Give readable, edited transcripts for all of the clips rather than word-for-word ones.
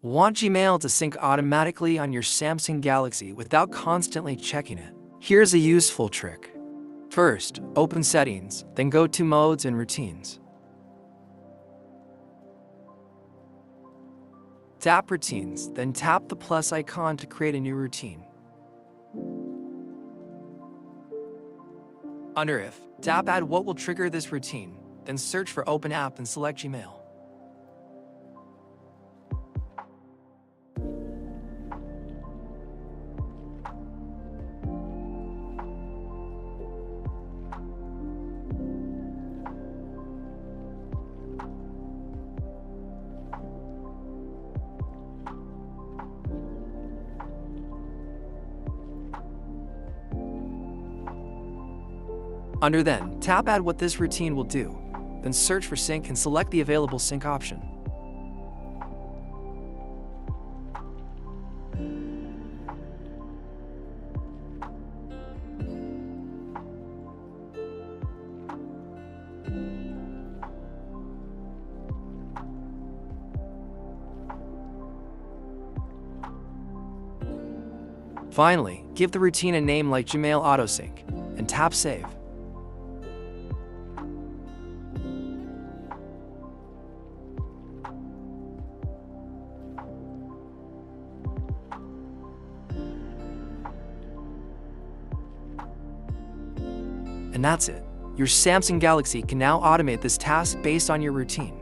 Want Gmail to sync automatically on your Samsung Galaxy without constantly checking it? Here's a useful trick. First, open Settings, then go to Modes and Routines. Tap Routines, then tap the plus icon to create a new routine. Under If, tap Add what will trigger this routine, then search for Open App and select Gmail. Under Then, tap Add what this routine will do, then search for Sync and select the available sync option. Finally, give the routine a name like Gmail AutoSync, and tap Save. And that's it. Your Samsung Galaxy can now automate this task based on your routine.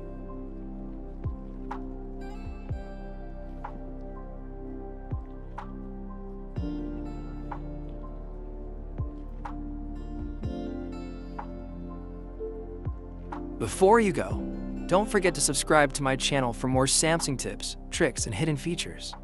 Before you go, don't forget to subscribe to my channel for more Samsung tips, tricks, and hidden features.